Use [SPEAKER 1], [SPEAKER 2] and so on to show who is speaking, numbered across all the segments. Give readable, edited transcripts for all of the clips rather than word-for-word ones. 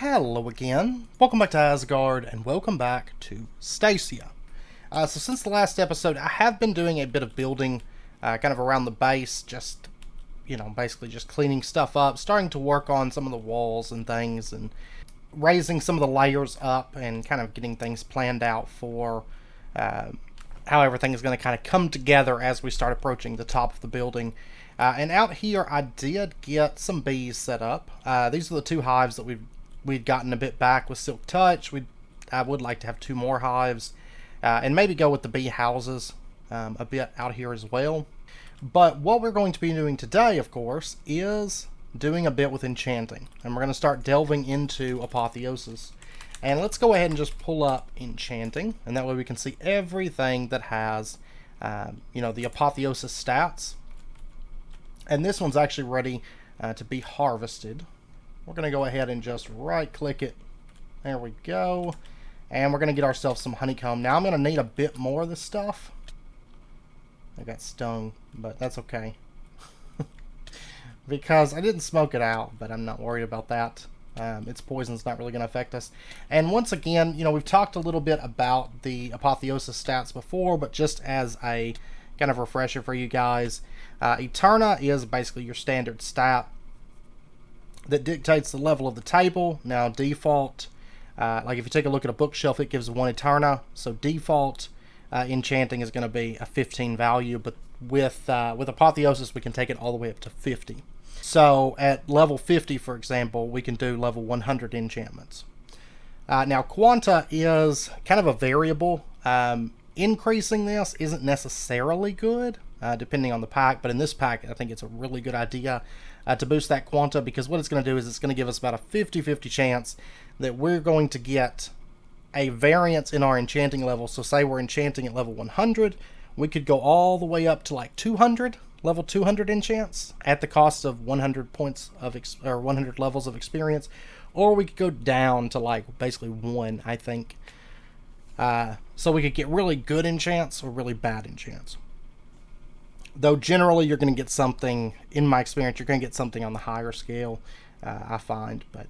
[SPEAKER 1] Hello again. Welcome back to Asgard, and welcome back to Stacia. So since the last episode, I have been doing a bit of building kind of around the base, just, basically just cleaning stuff up, starting to work on some of the walls and things, and raising some of the layers up, and kind of getting things planned out for how everything is going to kind of come together as we start approaching the top of the building. And out here, I did get some bees set up. These are the two hives that we'd gotten a bit back with Silk Touch. I would like to have two more hives, and maybe go with the bee houses a bit out here as well. But what we're going to be doing today, of course, is doing a bit with enchanting, and we're going to start delving into apotheosis. And let's go ahead and just pull up enchanting, and that way we can see everything that has, the apotheosis stats. And this one's actually ready to be harvested. We're going to go ahead and just right click it. There we go. And we're going to get ourselves some honeycomb. Now I'm going to need a bit more of this stuff. I got stung, but that's okay. Because I didn't smoke it out, but I'm not worried about that. Its poison's not really going to affect us. And once again, we've talked a little bit about the apotheosis stats before, but just as a kind of refresher for you guys, Eterna is basically your standard stat that dictates the level of the table. Now default, like if you take a look at a bookshelf, it gives 1 Eterna, so default enchanting is going to be a 15 value, but with apotheosis we can take it all the way up to 50. So at level 50, for example, we can do level 100 enchantments. Now quanta is kind of a variable. Increasing this isn't necessarily good, depending on the pack, but in this pack I think it's a really good idea to boost that quanta, because what it's going to do is it's going to give us about a 50-50 chance that we're going to get a variance in our enchanting level. So say we're enchanting at level 100, we could go all the way up to like 200, level 200 enchants at the cost of 100 points of 100 levels of experience, or we could go down to like basically 1, I think. So we could get really good enchants or really bad enchants. Though generally you're going to get something, in my experience, you're going to get something on the higher scale, I find. But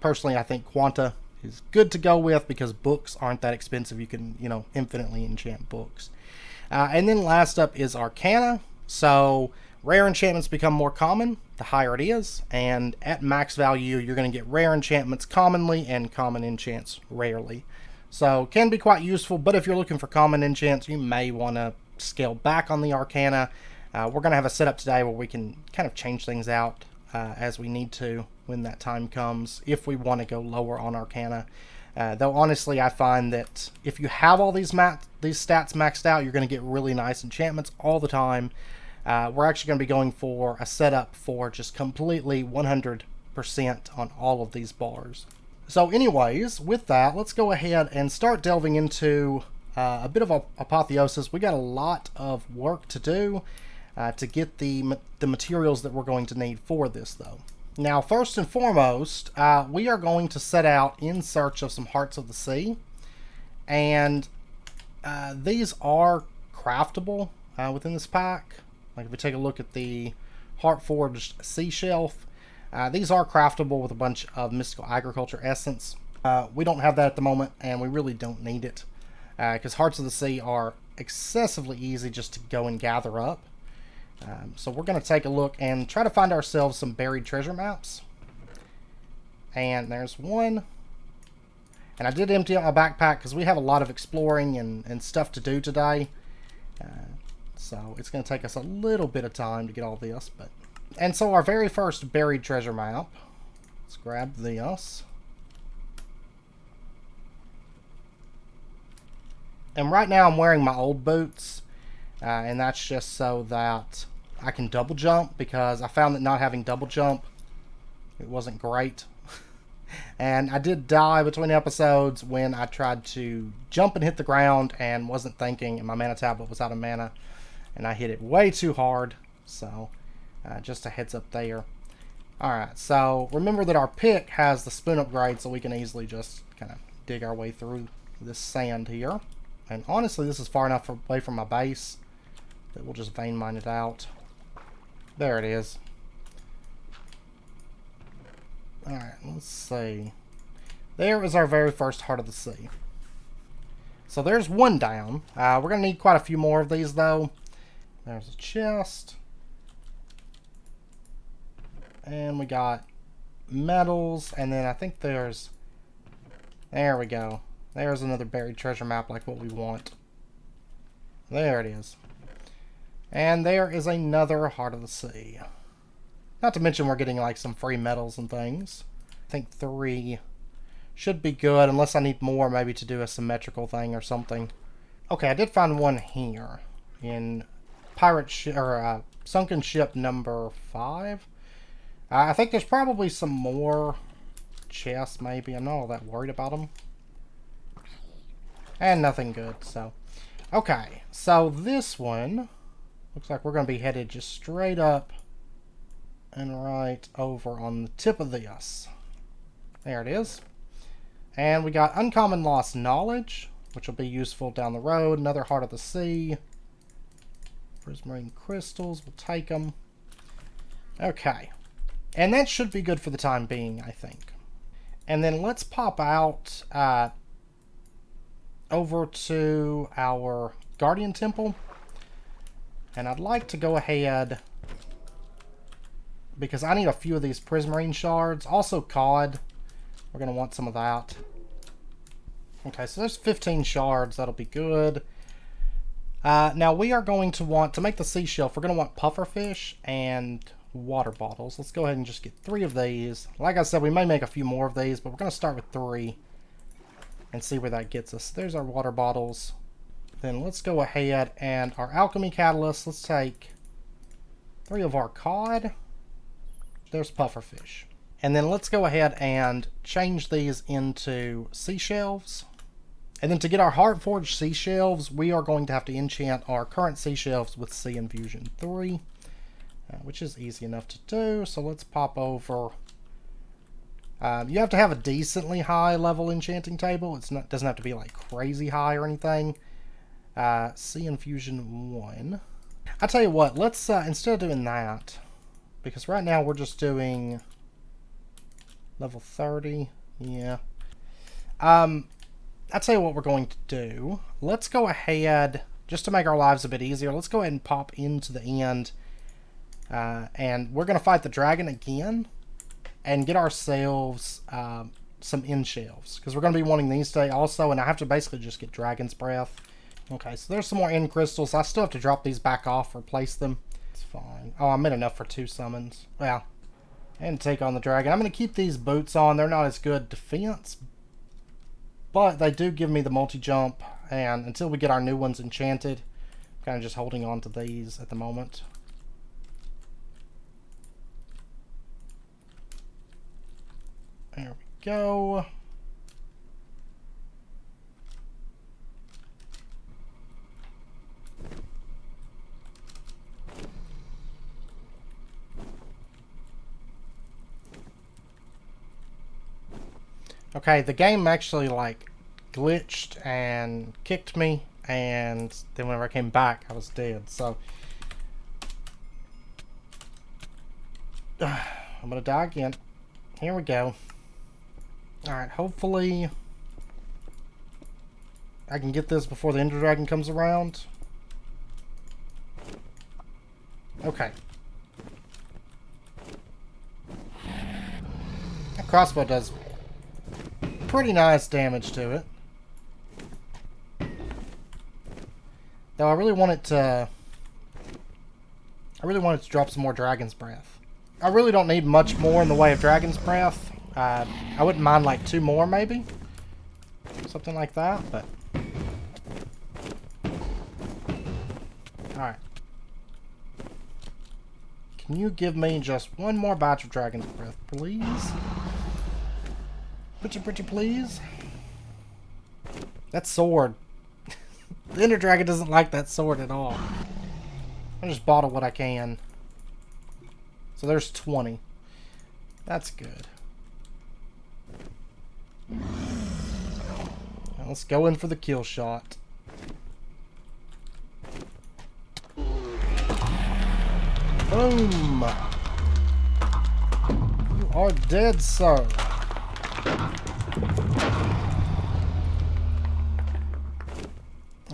[SPEAKER 1] personally, I think quanta is good to go with because books aren't that expensive. You can, infinitely enchant books. And then last up is Arcana. So rare enchantments become more common the higher it is, and at max value you're going to get rare enchantments commonly and common enchants rarely. So can be quite useful, but if you're looking for common enchants, you may want to scale back on the Arcana. We're going to have a setup today where we can kind of change things out as we need to when that time comes, if we want to go lower on Arcana. Though honestly, I find that if you have all these stats maxed out, you're going to get really nice enchantments all the time. We're actually going to be going for a setup for just completely 100% on all of these bars. So anyways, with that, let's go ahead and start delving into a bit of apotheosis. We got a lot of work to do to get the materials that we're going to need for this, though. Now, first and foremost, we are going to set out in search of some Hearts of the Sea. And these are craftable within this pack. Like if we take a look at the Heart-Forged Sea Shelf, these are craftable with a bunch of Mystical Agriculture Essence. We don't have that at the moment, and we really don't need it, because Hearts of the Sea are excessively easy just to go and gather up. So we're going to take a look and try to find ourselves some buried treasure maps. And there's one. And I did empty out my backpack because we have a lot of exploring and stuff to do today. So it's going to take us a little bit of time to get all this. And so our very first buried treasure map. Let's grab this. And right now I'm wearing my old boots. And that's just so that I can double jump, because I found that not having double jump, it wasn't great. And I did die between episodes when I tried to jump and hit the ground and wasn't thinking, and my mana tablet was out of mana. And I hit it way too hard, so just a heads up there. Alright, so remember that our pick has the spoon upgrade, so we can easily just kind of dig our way through this sand here. And honestly, this is far enough away from my base that we'll just vein mine it out. There it is. Alright, let's see. There is our very first Heart of the Sea. So there's one down. We're going to need quite a few more of these, though. There's a chest. And we got metals. And then I think there's... There we go. There's another buried treasure map like what we want. There it is. And there is another Heart of the Sea. Not to mention we're getting like some free metals and things. I think 3 should be good, unless I need more maybe to do a symmetrical thing or something. Okay, I did find one here in Sunken Ship number 5. I think there's probably some more chests maybe. I'm not all that worried about them. And nothing good, so. Okay, so this one looks like we're going to be headed just straight up and right over on the tip of this. There it is. And we got Uncommon Lost Knowledge, which will be useful down the road. Another Heart of the Sea. Prismarine Crystals, we'll take them. Okay. And that should be good for the time being, I think. And then let's pop out over to our Guardian Temple. And I'd like to go ahead, because I need a few of these Prismarine Shards. Also Cod. We're going to want some of that. Okay, so there's 15 shards. That'll be good. Now we are going to want, to make the sea shelf, we're going to want pufferfish and water bottles. Let's go ahead and just get 3 of these. Like I said, we may make a few more of these, but we're going to start with 3 and see where that gets us. There's our water bottles. Then let's go ahead and our alchemy catalyst. Let's take 3 of our cod. There's pufferfish. And then let's go ahead and change these into sea shelves. And then to get our Heartforged sea shelves, we are going to have to enchant our current sea shelves with Sea Infusion 3, which is easy enough to do. So let's pop over. You have to have a decently high level enchanting table. It doesn't have to be like crazy high or anything. Sea Infusion 1. I tell you what, let's instead of doing that, because right now we're just doing level 30. Yeah. I'll tell you what we're going to do. Let's go ahead, just to make our lives a bit easier, let's go ahead and pop into the end. And we're going to fight the dragon again and get ourselves some end shelves, because we're going to be wanting these today also, and I have to basically just get Dragon's Breath. Okay, so there's some more end crystals. I still have to drop these back off, replace them. It's fine. Oh, I made enough for 2 summons. Well, and take on the dragon. I'm going to keep these boots on. They're not as good defense, but they do give me the multi-jump, and until we get our new ones enchanted, I'm kind of just holding on to these at the moment. There we go. Okay, the game actually like glitched and kicked me, and then whenever I came back, I was dead. So I'm gonna die again. Here we go. Alright, hopefully I can get this before the Ender Dragon comes around. Okay. That crossbow does pretty nice damage to it. Though I really want it to drop some more Dragon's Breath. I really don't need much more in the way of Dragon's Breath. I wouldn't mind like 2 more maybe. Something like that, but alright. Can you give me just 1 more batch of Dragon's Breath, please? Pretty please. That sword. The Ender Dragon doesn't like that sword at all. I just bottle what I can. So there's 20. That's good. Now let's go in for the kill shot. Boom! You are dead, sir.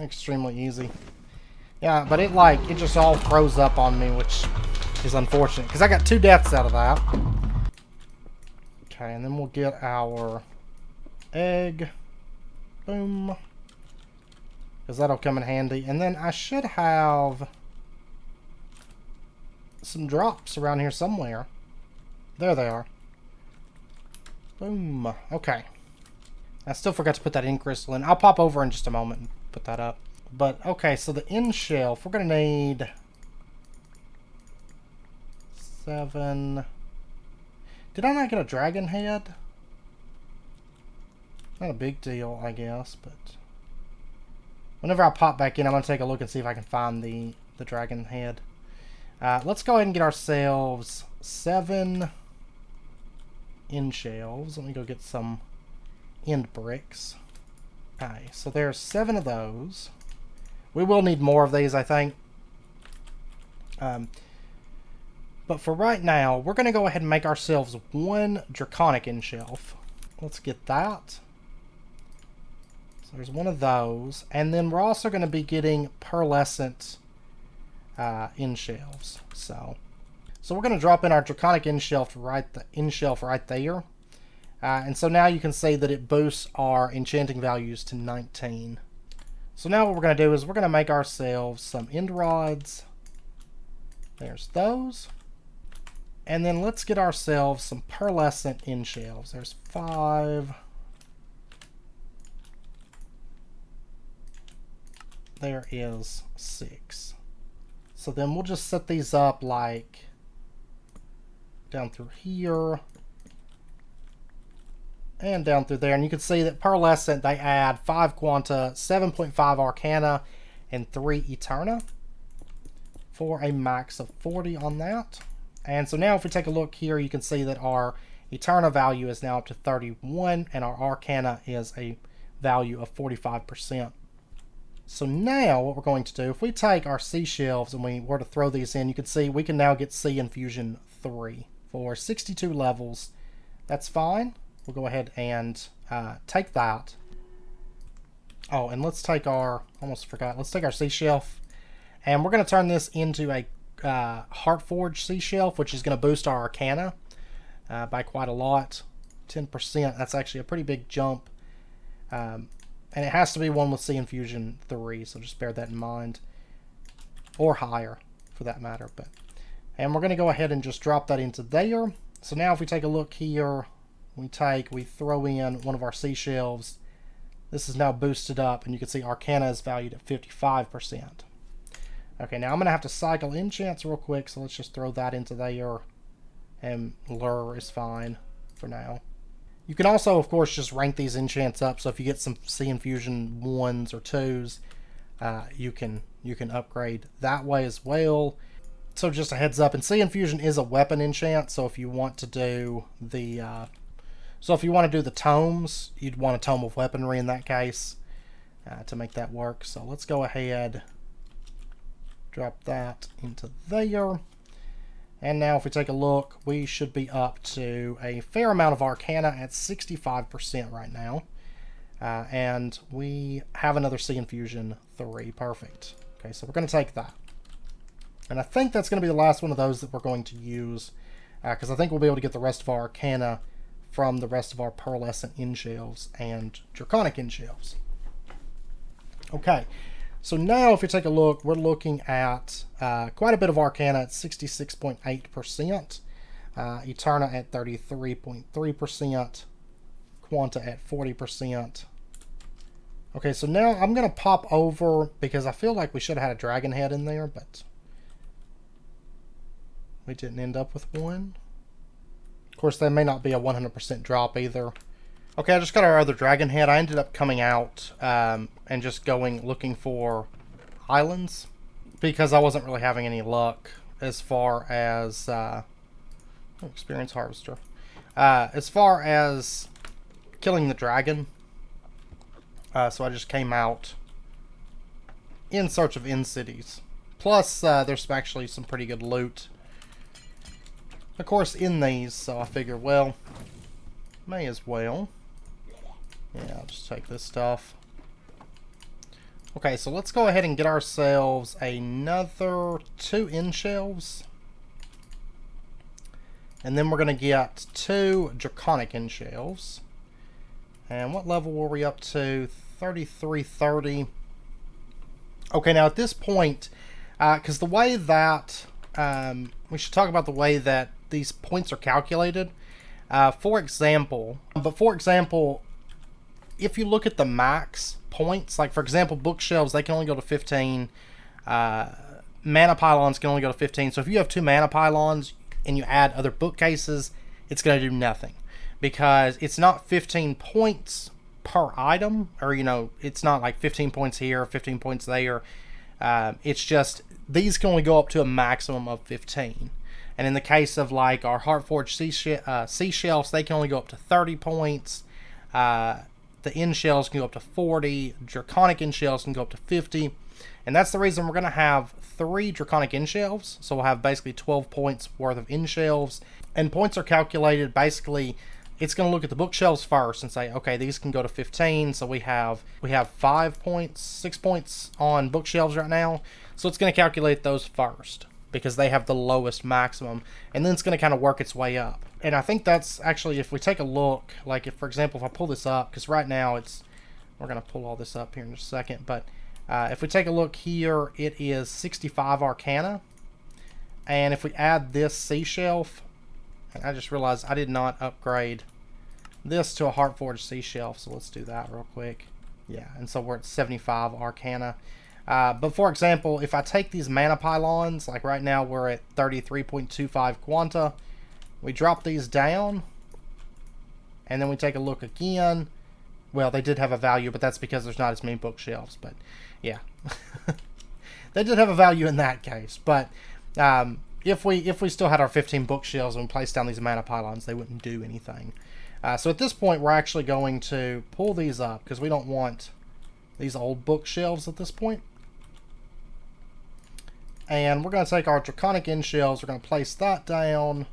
[SPEAKER 1] Extremely easy. Yeah, but it just all froze up on me, which is unfortunate. Because I got 2 deaths out of that. Okay, and then we'll get our egg. Boom. Because that'll come in handy. And then I should have some drops around here somewhere. There they are. Boom. Okay. I still forgot to put that ink crystal in. I'll pop over in just a moment and put that up. But, okay, so the end shelf, we're going to need 7. Did I not get a dragon head? Not a big deal, I guess, but whenever I pop back in, I'm going to take a look and see if I can find the dragon head. Let's go ahead and get ourselves 7 end shelves. Let me go get some end bricks. Okay, so there's 7 of those. We will need more of these, I think. But for right now, we're going to go ahead and make ourselves 1 draconic end shelf. Let's get that. So there's 1 of those. And then we're also going to be getting pearlescent end shelves. So we're going to drop in our draconic end shelf right there. And so now you can see that it boosts our enchanting values to 19. So now what we're going to do is we're going to make ourselves some end rods. There's those. And then let's get ourselves some pearlescent end shelves. There's 5. There is 6. So then we'll just set these up like down through here and down through there. And you can see that pearlescent, they add 5 quanta, 7.5 arcana, and 3 eterna for a max of 40 on that. And so now if we take a look here, you can see that our eterna value is now up to 31 and our arcana is a value of 45%. So now what we're going to do, if we take our sea shelves and we were to throw these in, you can see we can now get Sea Infusion 3 for 62 levels. That's fine. We'll go ahead and take that. Oh, and let's take our, almost forgot, let's take our sea shelf. And we're going to turn this into a Heartforged sea shelf, which is going to boost our arcana by quite a lot. 10%. That's actually a pretty big jump. And it has to be one with Sea Infusion 3, so just bear that in mind. Or higher, for that matter. And we're going to go ahead and just drop that into there. So now if we take a look here, we throw in one of our sea shelves. This is now boosted up, and you can see Arcana is valued at 55%. Okay, now I'm going to have to cycle enchants real quick, so let's just throw that into there. And Lure is fine for now. You can also, of course, just rank these enchants up, so if you get some Sea Infusion 1s or 2s, you can upgrade that way as well. So just a heads up, and Sea Infusion is a weapon enchant, so if you want to do the tomes, you'd want a tome of weaponry in that case to make that work. So let's go ahead, drop that into there. And now if we take a look, we should be up to a fair amount of Arcana at 65% right now. And we have another Sea Infusion 3. Perfect. Okay, so we're going to take that. And I think that's going to be the last one of those that we're going to use, because I think we'll be able to get the rest of our Arcana from the rest of our pearlescent end shelves and draconic end shelves. Okay, so now if you take a look, we're looking at quite a bit of Arcana at 66.8%, Eterna at 33.3%, Quanta at 40%. Okay, so now I'm going to pop over, because I feel like we should have had a dragon head in there, but we didn't end up with one. Of course, that may not be a 100% drop either. Okay, I just got our other dragon head. I ended up coming out and just looking for islands, because I wasn't really having any luck as far as experience harvester. As far as killing the dragon. So I just came out in search of end cities. Plus, there's actually some pretty good loot, of course, in these, so I figure, well, may as well. Yeah, I'll just take this stuff. Okay, so let's go ahead and get ourselves another 2 end shelves. And then we're going to get 2 draconic end shelves. And what level were we up to? 3330. Okay, now at this point, because the way that, we should talk about the way that these points are calculated. For example, if you look at the max points, like for example, bookshelves, they can only go to 15. Mana pylons can only go to 15. So if you have 2 mana pylons and you add other bookcases, it's going to do nothing. Because it's not 15 points per item, or, you know, it's not like 15 points here, 15 points there. It's just, these can only go up to a maximum of 15. And in the case of like our Heartforged sea shelves, they can only go up to 30 points. The end shells can go up to 40. Draconic end shells can go up to 50. And that's the reason we're going to have 3 draconic end shelves. So we'll have basically 12 points worth of end shelves. And points are calculated basically, it's going to look at the bookshelves first and say, okay, these can go to 15. So we have 5 points, 6 points on bookshelves right now. So it's going to calculate those first because they have the lowest maximum. And then it's going to kind of work its way up. And I think that's actually, if we take a look, like if, for example, if I pull this up, because right now we're going to pull all this up here in just a second. But if we take a look here, it is 65 Arcana. And if we add this sea shelf, and I just realized I did not upgrade this to a Heartforged sea shelf, so let's do that real quick. Yeah, and so we're at 75 Arcana. But for example, if I take these mana pylons, like right now we're at 33.25 Quanta, we drop these down, and then we take a look again. Well, they did have a value, but that's because there's not as many bookshelves. But yeah, they did have a value in that case. But if we still had our 15 bookshelves and we placed down these mana pylons, they wouldn't do anything. So at this point, we're actually going to pull these up because we don't want these old bookshelves at this point. And we're going to take our draconic end shelves. We're going to place that down.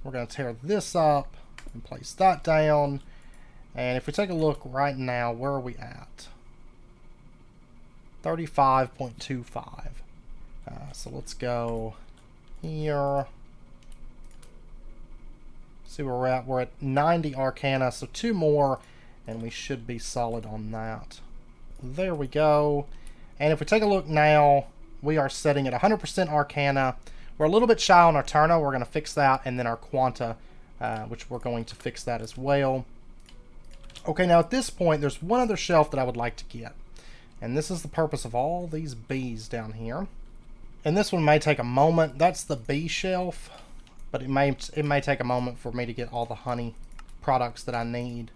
[SPEAKER 1] We're going to tear this up and place that down. And if we take a look right now, where are we at? 35.25. So let's go here. See where we're at. We're at 90 Arcana, so 2 more, and we should be solid on that. There we go. And if we take a look now, we are setting at 100% Arcana. We're a little bit shy on our Turna. We're going to fix that, and then our Quanta, which we're going to fix that as well. Okay, now at this point, there's one other shelf that I would like to get. And this is the purpose of all these bees down here. And this one may take a moment. That's the bee shelf. But it may take a moment for me to get all the honey products that I need.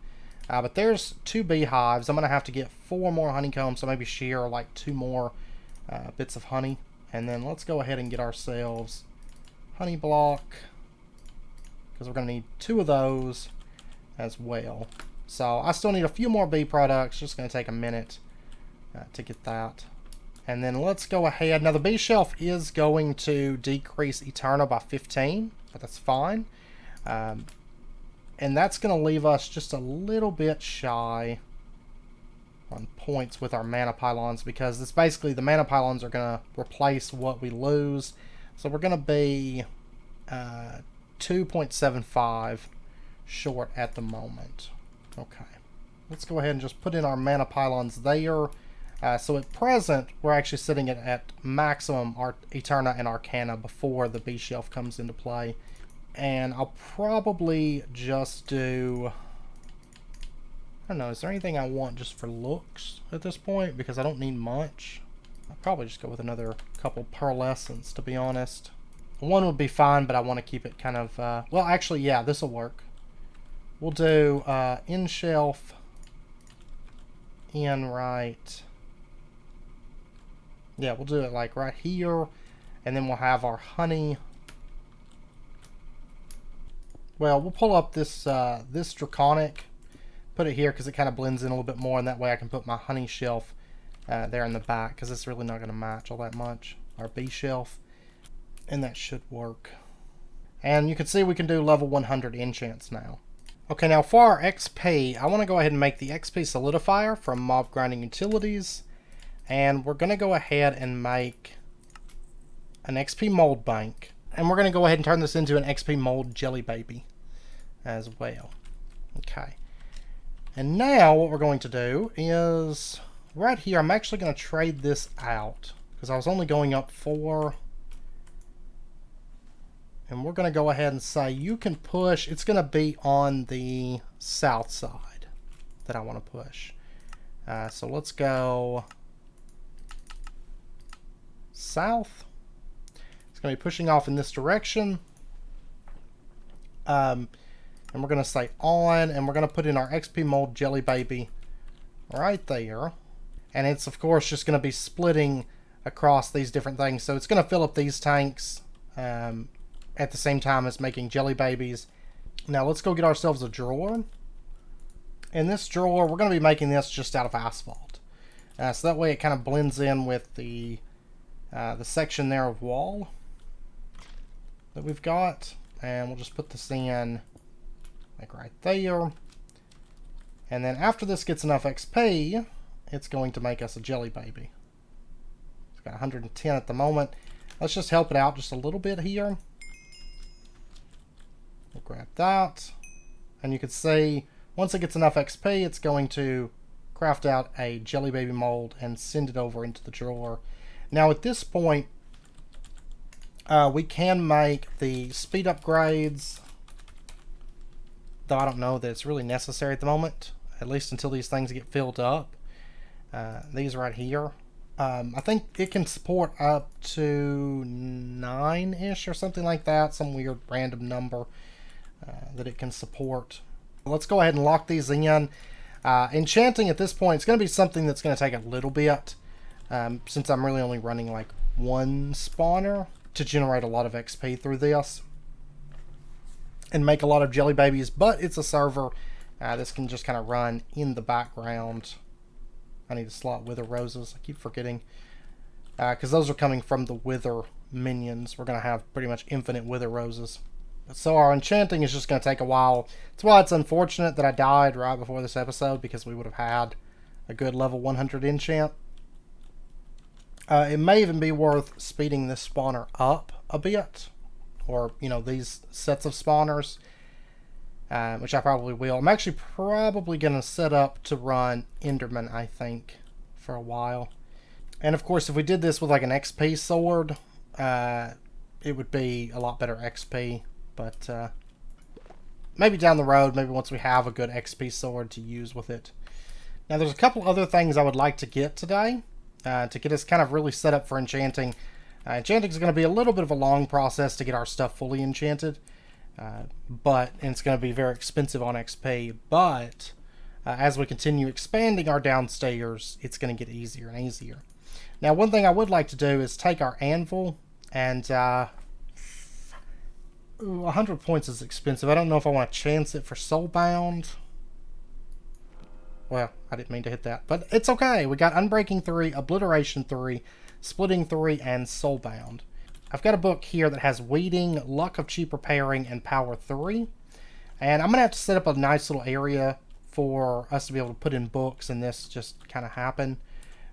[SPEAKER 1] But there's 2 beehives. I'm going to have to get 4 more honeycombs, so maybe shear like 2 more bits of honey. And then let's go ahead and get ourselves honey block, because we're going to need 2 of those as well. So I still need a few more bee products. Just going to take a minute to get that. And then let's go ahead. Now the bee shelf is going to decrease Eterna by 15, but that's fine. And that's going to leave us just a little bit shy on points with our mana pylons, because it's basically the mana pylons are going to replace what we lose. So we're going to be 2.75 short at the moment. Okay, let's go ahead and just put in our mana pylons there. So at present, we're actually sitting at maximum Eterna and Arcana before the bee shelf comes into play. And I'll probably just do, I don't know, is there anything I want just for looks at this point? Because I don't need much. I'll probably just go with another couple pearlescents, to be honest. One would be fine, but I want to keep it kind of, well, actually, yeah, this will work. We'll do in shelf, in right. Yeah, we'll do it like right here, and then we'll have our honey. Well, we'll pull up this this draconic, put it here because it kind of blends in a little bit more, and that way I can put my honey shelf there in the back, because it's really not going to match all that much. Our bee shelf, and that should work. And you can see we can do level 100 enchants now. Okay, now for our XP, I want to go ahead and make the XP solidifier from mob grinding utilities. And we're going to go ahead and make an XP mold bank. And we're going to go ahead and turn this into an XP mold jelly baby as well. Okay. And now what we're going to do is right here, I'm actually going to trade this out because I was only going up 4. And we're going to go ahead and say you can push. It's going to be on the south side that I want to push. So let's go south. It's going to be pushing off in this direction. And we're going to say on, and we're going to put in our XP mold jelly baby right there. And it's, of course, just going to be splitting across these different things. So it's going to fill up these tanks at the same time as making jelly babies. Now let's go get ourselves a drawer. In this drawer, we're going to be making this just out of asphalt. So that way it kind of blends in with the section there of wall that we've got. And we'll just put this in like right there. And then after this gets enough XP, it's going to make us a jelly baby. It's got 110 at the moment. Let's just help it out just a little bit here. We'll grab that. And you can see once it gets enough XP, it's going to craft out a jelly baby mold and send it over into the drawer. Now at this point, we can make the speed upgrades, though I don't know that it's really necessary at the moment, at least until these things get filled up. These right here. I think it can support up to 9-ish or something like that, some weird random number that it can support. Let's go ahead and lock these in. Enchanting at this point, it's going to be something that's going to take a little bit, since I'm really only running like one spawner to generate a lot of XP through this and make a lot of jelly babies, but it's a server. This can just kind of run in the background. I need to slot wither roses. I keep forgetting, because those are coming from the wither minions. We're going to have pretty much infinite wither roses. So our enchanting is just going to take a while. That's why it's unfortunate that I died right before this episode, because we would have had a good level 100 enchant. It may even be worth speeding this spawner up a bit, or, you know, these sets of spawners, which I probably will. I'm actually probably going to set up to run Enderman, I think, for a while. And of course, if we did this with like an XP sword, it would be a lot better XP. But maybe down the road, maybe once we have a good XP sword to use with it. Now there's a couple other things I would like to get today to get us kind of really set up for enchanting. Enchanting is going to be a little bit of a long process to get our stuff fully enchanted. And it's going to be very expensive on XP. But as we continue expanding our downstairs, it's going to get easier and easier. Now one thing I would like to do is take our anvil and... 100 points is expensive. I don't know if I want to chance it for Soulbound. Well, I didn't mean to hit that. But it's okay. We got Unbreaking 3, Obliteration 3, Splitting 3, and Soulbound. I've got a book here that has Weeding, Luck of Cheap Repairing, and Power 3. And I'm going to have to set up a nice little area for us to be able to put in books and this just kind of happen.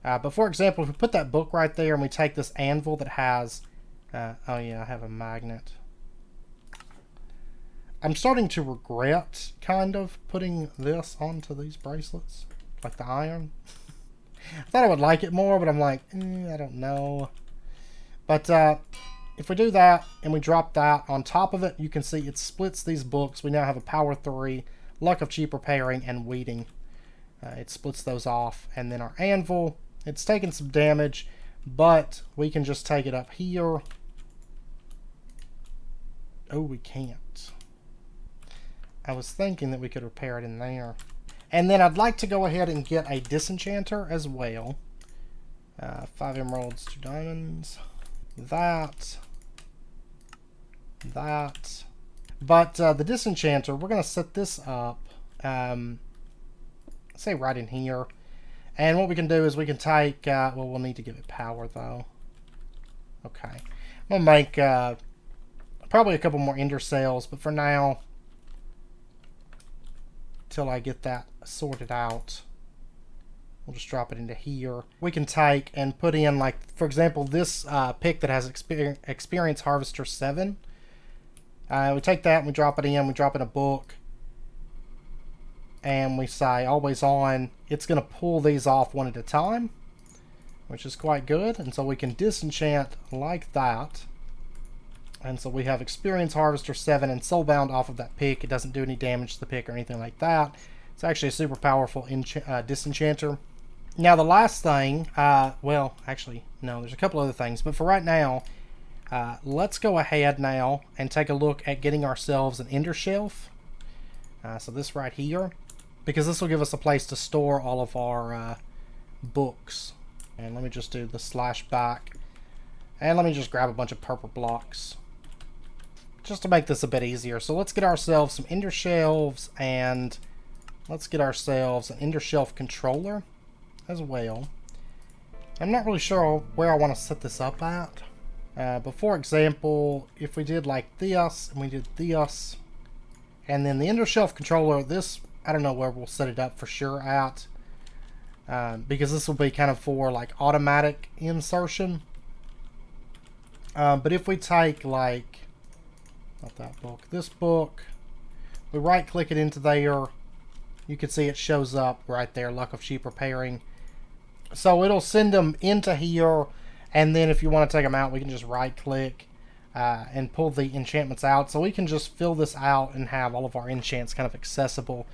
[SPEAKER 1] But for example, if we put that book right there and we take this anvil that has... oh yeah, I have a magnet. I'm starting to regret, kind of, putting this onto these bracelets. Like the iron. I thought I would like it more, but I'm like, I don't know. But if we do that, and we drop that on top of it, you can see it splits these books. We now have a Power 3, Luck of Cheap Repairing, and Weeding. It splits those off. And then our anvil, it's taking some damage, but we can just take it up here. Oh, we can't. I was thinking that we could repair it in there. And then I'd like to go ahead and get a Disenchanter as well. 5 emeralds, 2 diamonds. That. But the Disenchanter, we're going to set this up, say right in here. And what we can do is we can take, well, we'll need to give it power though. Okay. I'm going to make probably a couple more ender cells, but for now, till I get that sorted out, We'll just drop it into here. We can take and put in, like, for example, this pick that has Experience Harvester 7. We take that and we drop it in. We drop in a book. And we say always on. It's going to pull these off one at a time, which is quite good. And so we can disenchant like that. And so we have Experience Harvester 7 and Soulbound off of that pick. It doesn't do any damage to the pick or anything like that. It's actually a super powerful Disenchanter. Now the last thing, well, actually, no, there's a couple other things. But for right now, let's go ahead now and take a look at getting ourselves an Ender Shelf. So this right here, because this will give us a place to store all of our books. And let me just do the /back. And let me just grab a bunch of purple blocks, just to make this a bit easier. So let's get ourselves some Ender Shelves, and let's get ourselves an Ender Shelf controller as well. I'm not really sure where I want to set this up at. But for example, if we did like this, and we did this, and then the Ender Shelf controller, this, I don't know where we'll set it up for sure at. Because this will be kind of for like automatic insertion. But if we take like, not that book, this book, we right click it into there, you can see it shows up right there, Luck of Sheep Repairing. So it'll send them into here, and then if you want to take them out, we can just right click and pull the enchantments out. So we can just fill this out and have all of our enchants kind of accessible.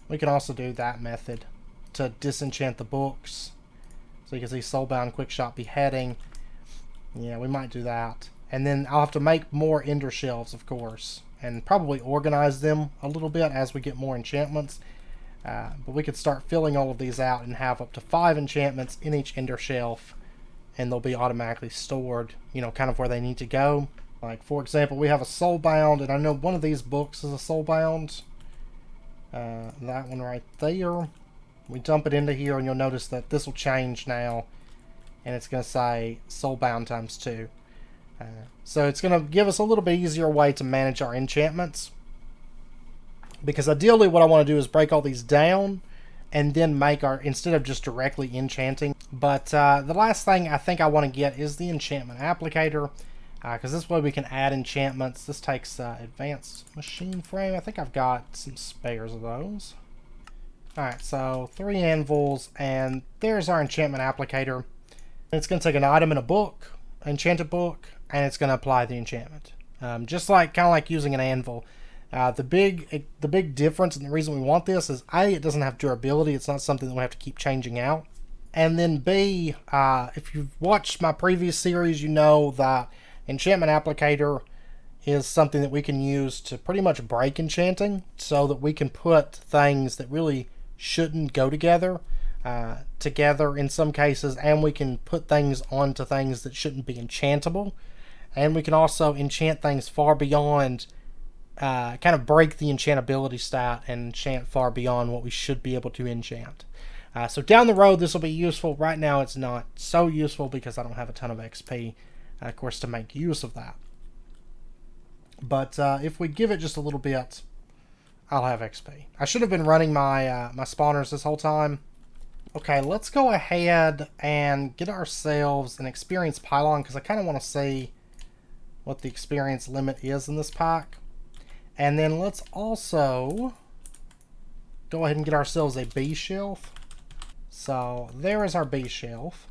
[SPEAKER 1] We can also do that method to disenchant the books. So you can see Soulbound, Quickshot, Beheading. Yeah, we might do that. And then I'll have to make more Ender Shelves, of course, and probably organize them a little bit as we get more enchantments. But we could start filling all of these out and have up to 5 enchantments in each Ender Shelf, and they'll be automatically stored, you know, kind of where they need to go. Like, for example, we have a Soulbound, and I know one of these books is a Soulbound. That one right there. We dump it into here, and you'll notice that this will change now, and it's going to say Soulbound times 2. So it's going to give us a little bit easier way to manage our enchantments. Because ideally what I want to do is break all these down and then make our, instead of just directly enchanting. But the last thing I think I want to get is the Enchantment Applicator. Because this way we can add enchantments. This takes Advanced Machine Frame. I think I've got some spares of those. Alright, so 3 anvils, and there's our Enchantment Applicator. It's going to take an item in a book, enchanted book, and it's going to apply the enchantment. Just like, kind of like using an anvil. The big difference, and the reason we want this is A, it doesn't have durability. It's not something that we have to keep changing out. And then B, if you've watched my previous series, you know that Enchantment Applicator is something that we can use to pretty much break enchanting, so that we can put things that really shouldn't go together in some cases, and we can put things onto things that shouldn't be enchantable, and we can also enchant things far beyond, kind of break the enchantability stat and enchant far beyond what we should be able to enchant. So down the road this will be useful. Right now it's not so useful because I don't have a ton of XP, of course, to make use of that. But if we give it just a little bit, I'll have XP. I should have been running my my spawners this whole time. Okay, let's go ahead and get ourselves an experience pylon, because I kind of want to see what the experience limit is in this pack. And then let's also go ahead and get ourselves a B shelf. So there is our B shelf.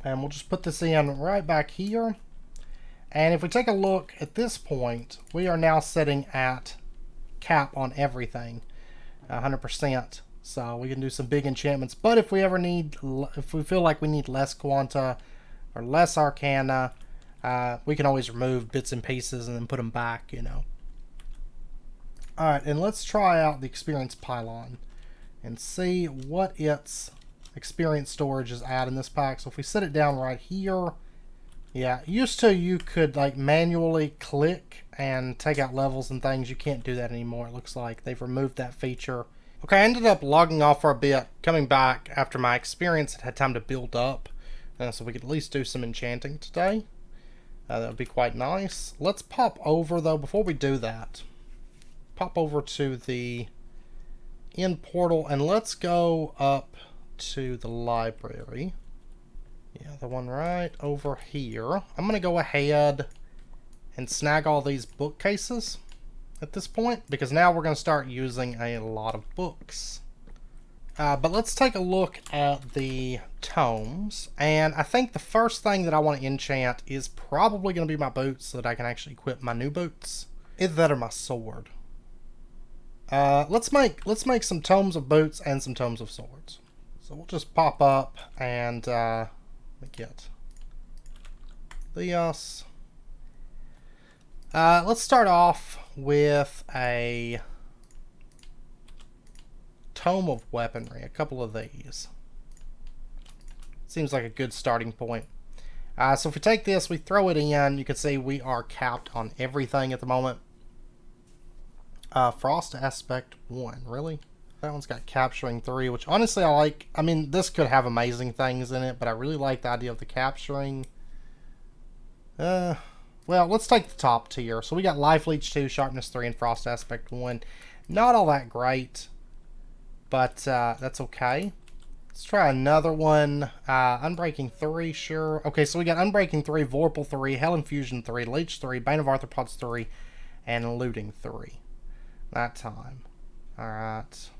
[SPEAKER 1] And we'll just put this in right back here. And if we take a look at this point, we are now sitting at cap on everything, 100%. So we can do some big enchantments. But if we ever need, if we feel like we need less Quanta or less Arcana, we can always remove bits and pieces and then put them back, you know. Alright, and let's try out the experience pylon and see what its experience storage is at in this pack. So if we set it down right here, yeah, used to you could like manually click and take out levels and things. You can't do that anymore. It looks like they've removed that feature. Okay, I ended up logging off for a bit, coming back after my experience had time to build up, so we could at least do some enchanting today. That would be quite nice. Let's pop over though, before we do that, pop over to the end portal and let's go up to the library. Yeah, the one right over here. I'm going to go ahead and snag all these bookcases at this point, because now we're going to start using a lot of books. But let's take a look at the tomes, and I think the first thing that I want to enchant is probably going to be my boots, so that I can actually equip my new boots. Either that or my sword. Let's make some tomes of boots and some tomes of swords. So we'll just pop up and let me get Theos. Let's start off with a tome of weaponry, a couple of these. Seems like a good starting point. So if we take this, we throw it in, you can see we are capped on everything at the moment. Frost Aspect 1, really? That one's got Capturing 3, which honestly I like. I mean, this could have amazing things in it, but I really like the idea of the Capturing. Well, let's take the top tier. So we got Life Leech 2, Sharpness 3, and Frost Aspect 1. Not all that great, but that's okay. Let's try another one. Unbreaking 3, sure. Okay, so we got Unbreaking 3, Vorpal 3, Hell Infusion 3, Leech 3, Bane of Arthropods 3, and Looting 3. That time. Alright.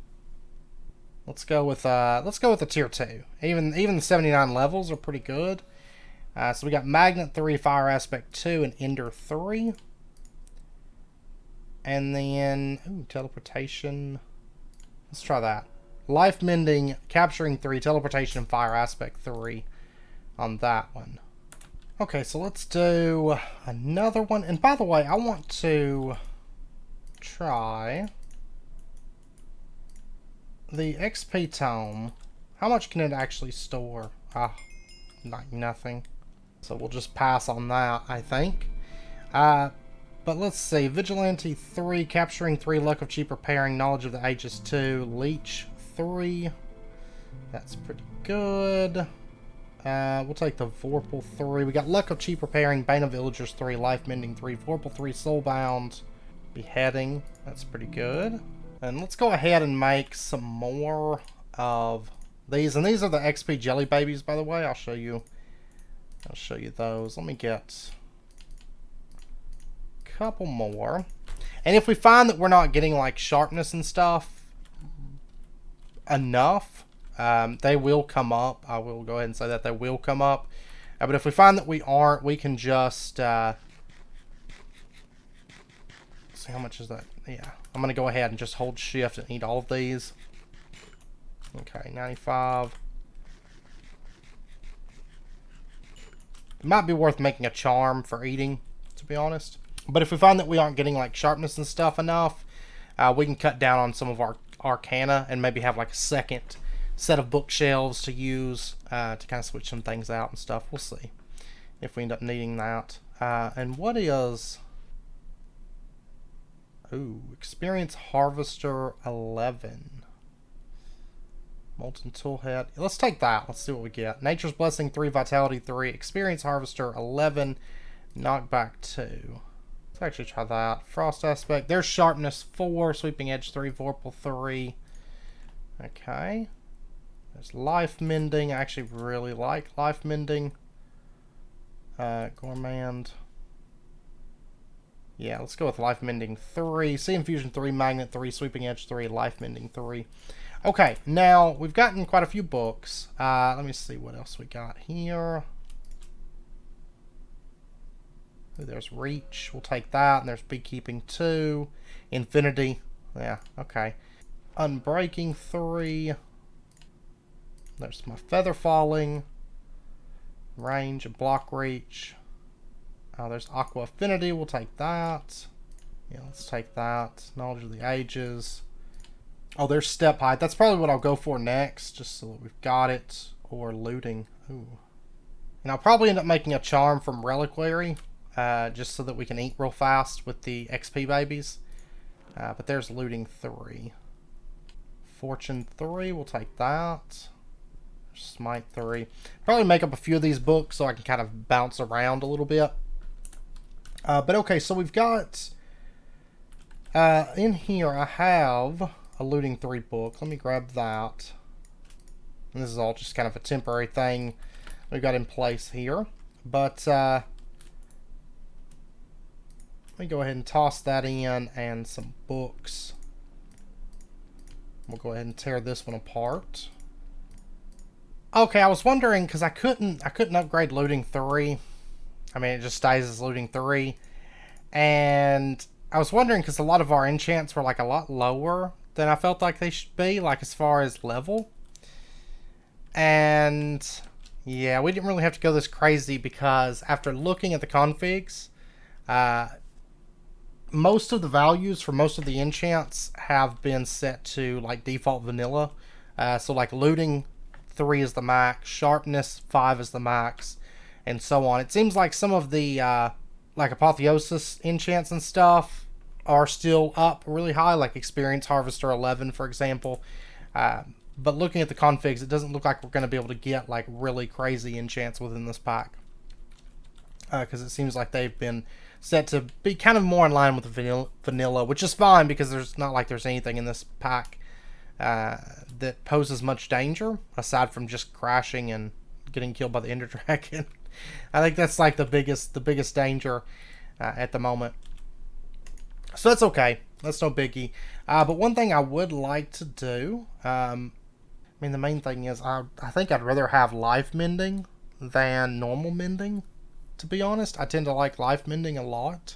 [SPEAKER 1] Let's go with the tier 2. Even the 79 levels are pretty good. So we got Magnet 3, Fire Aspect 2, and Ender 3. And then, ooh, Teleportation. Let's try that. Life Mending, Capturing 3, Teleportation, and Fire Aspect 3 on that one. Okay, so let's do another one. And by the way, I want to try the XP tome. How much can it actually store? Like nothing. So we'll just pass on that, I think. But let's see. Vigilante 3, Capturing 3, Luck of Cheap Repairing, Knowledge of the Ages 2, Leech 3. That's pretty good. We'll take the Vorpal 3. We got Luck of Cheap Repairing, Bane of Villagers 3, Life Mending 3, Vorpal 3, Soulbound, Beheading. That's pretty good. And let's go ahead and make some more of these. And these are the XP Jelly Babies, by the way. I'll show you those. Let me get a couple more. And if we find that we're not getting like sharpness and stuff enough, they will come up. I will go ahead and say that they will come up. But if we find that we aren't, we can just see how much is that. Yeah, I'm gonna go ahead and just hold shift and eat all of these. Okay, 95. It might be worth making a charm for eating, to be honest. But if we find that we aren't getting like sharpness and stuff enough, we can cut down on some of our Arcana and maybe have like a second set of bookshelves to use to kind of switch some things out and stuff. We'll see if we end up needing that. And what is... Ooh, Experience Harvester 11. Molten Toolhead. Let's take that. Let's see what we get. Nature's Blessing 3, Vitality 3, Experience Harvester 11, Knockback 2. Let's actually try that. Frost Aspect. There's Sharpness 4, Sweeping Edge 3, Vorpal 3. Okay. There's Life Mending. I actually really like Life Mending. Gourmand. Yeah, let's go with Life Mending 3, Sea Infusion 3, Magnet 3, Sweeping Edge 3, Life Mending 3. Okay, now we've gotten quite a few books. Let me see what else we got here. Ooh, there's Reach. We'll take that. And there's Beekeeping 2. Infinity. Yeah, okay. Unbreaking 3. There's my Feather Falling. Range and Block Reach. There's Aqua Affinity. We'll take that. Yeah, let's take that. Knowledge of the Ages. Oh, there's Step Height. That's probably what I'll go for next, just so that we've got it. Or Looting. Ooh. And I'll probably end up making a charm from Reliquary, just so that we can eat real fast with the XP babies. But there's Looting 3. Fortune 3. We'll take that. Smite 3. Probably make up a few of these books so I can kind of bounce around a little bit. But okay, so we've got in here I have a Looting 3 book. Let me grab that. And this is all just kind of a temporary thing we've got in place here. But let me go ahead and toss that in, and some books. We'll go ahead and tear this one apart. Okay, I was wondering, because I couldn't upgrade looting 3. I mean, it just stays as looting 3. And I was wondering, because a lot of our enchants were like a lot lower than I felt like they should be, like as far as level. And yeah, we didn't really have to go this crazy, because after looking at the configs, most of the values for most of the enchants have been set to like default vanilla. So like looting 3 is the max, sharpness 5 is the max, and so on. It seems like some of the like apotheosis enchants and stuff are still up really high, like experience harvester 11 for example. But looking at the configs, it doesn't look like we're going to be able to get like really crazy enchants within this pack, because it seems like they've been set to be kind of more in line with the vanilla, which is fine, because there's not like there's anything in this pack that poses much danger aside from just crashing and getting killed by the Ender Dragon. I think that's like the biggest danger at the moment. So that's okay. That's no biggie. But one thing I would like to do, I mean, the main thing is I think I'd rather have life mending than normal mending, to be honest. I tend to like life mending a lot.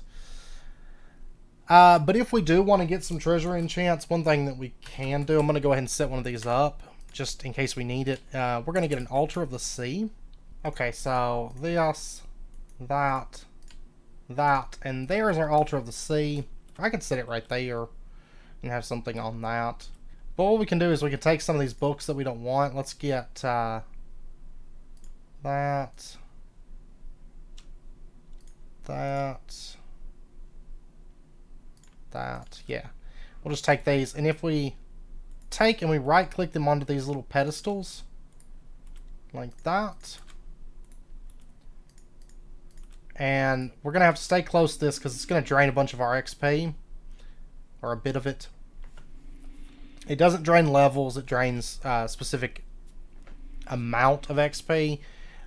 [SPEAKER 1] But if we do want to get some treasure enchants, one thing that we can do, I'm going to go ahead and set one of these up, just in case we need it. We're going to get an Altar of the Sea. Okay, so this, that, and there's our Altar of the Sea. I can set it right there and have something on that. But what we can do is we can take some of these books that we don't want. Let's get that. Yeah, we'll just take these, and if we take and we right click them onto these little pedestals like that, and we're gonna have to stay close to this because it's gonna drain a bunch of our XP, or a bit of it. It doesn't drain levels, it drains specific amount of XP,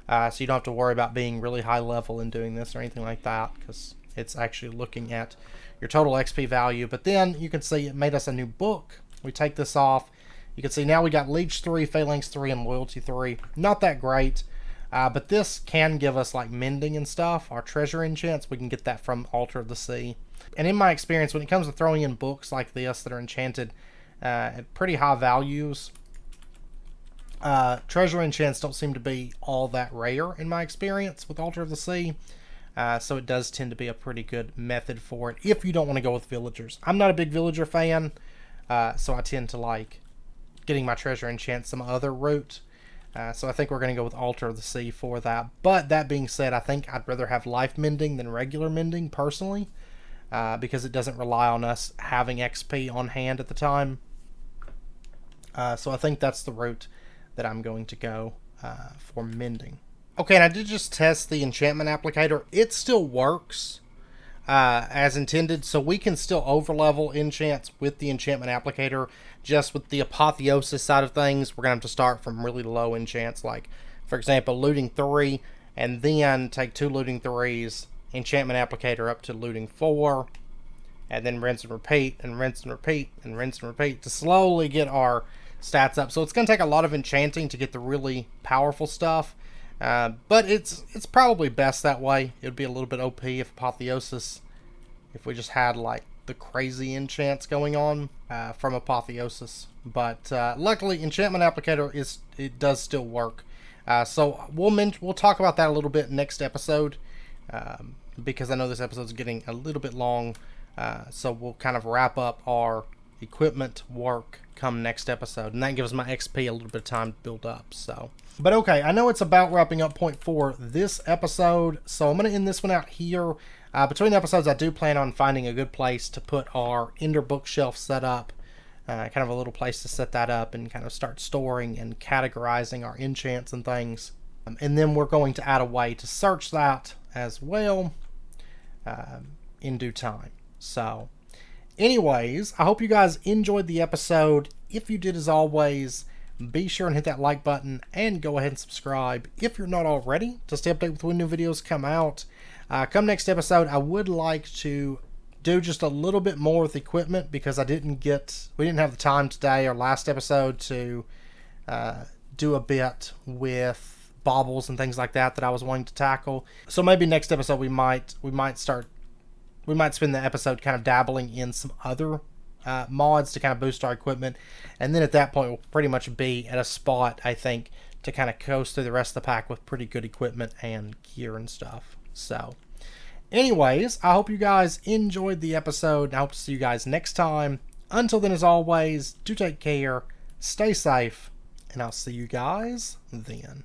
[SPEAKER 1] so you don't have to worry about being really high level and doing this or anything like that, because it's actually looking at your total XP value. But then you can see it made us a new book. We take this off. You can see now we got Leech 3, Phalanx 3, and Loyalty 3. Not that great, but this can give us like mending and stuff. Our treasure enchants, we can get that from Altar of the Sea. And in my experience, when it comes to throwing in books like this that are enchanted at pretty high values, treasure enchants don't seem to be all that rare in my experience with Altar of the Sea. So it does tend to be a pretty good method for it if you don't want to go with villagers. I'm not a big villager fan, so I tend to like getting my treasure enchants some other route. So I think we're going to go with Altar of the Sea for that. But that being said, I think I'd rather have life mending than regular mending personally, because it doesn't rely on us having XP on hand at the time. So I think that's the route that I'm going to go for mending. Okay, and I did just test the Enchantment Applicator. It still works as intended, so we can still overlevel enchants with the Enchantment Applicator. Just with the apotheosis side of things, we're going to have to start from really low enchants, like, for example, looting 3, and then take 2 looting 3s, Enchantment Applicator up to looting 4, and then rinse and repeat, and rinse and repeat, and rinse and repeat to slowly get our stats up. So it's going to take a lot of enchanting to get the really powerful stuff. But it's probably best that way. It would be a little bit OP if apotheosis, if we just had like the crazy enchants going on from apotheosis. But luckily, Enchantment Applicator it does still work. So we'll talk about that a little bit next episode, because I know this episode's getting a little bit long. So we'll kind of wrap up our equipment work come next episode, and that gives my XP a little bit of time to build up. So, but okay, I know it's about wrapping up point for this episode, so I'm going to end this one out here. Between episodes, I do plan on finding a good place to put our Ender bookshelf set up, kind of a little place to set that up and kind of start storing and categorizing our enchants and things. And then we're going to add a way to search that as well in due time. So anyways, I hope you guys enjoyed the episode. If you did, as always, be sure and hit that like button and go ahead and subscribe if you're not already to stay updated with when new videos come out. Come next episode, I would like to do just a little bit more with equipment because we didn't have the time today or last episode to do a bit with baubles and things like that I was wanting to tackle. So maybe next episode we might spend the episode kind of dabbling in some other mods to kind of boost our equipment, and then at that point we'll pretty much be at a spot, I think, to kind of coast through the rest of the pack with pretty good equipment and gear and stuff. So anyways, I hope you guys enjoyed the episode, and I hope to see you guys next time. Until then, as always, do take care, stay safe, and I'll see you guys then.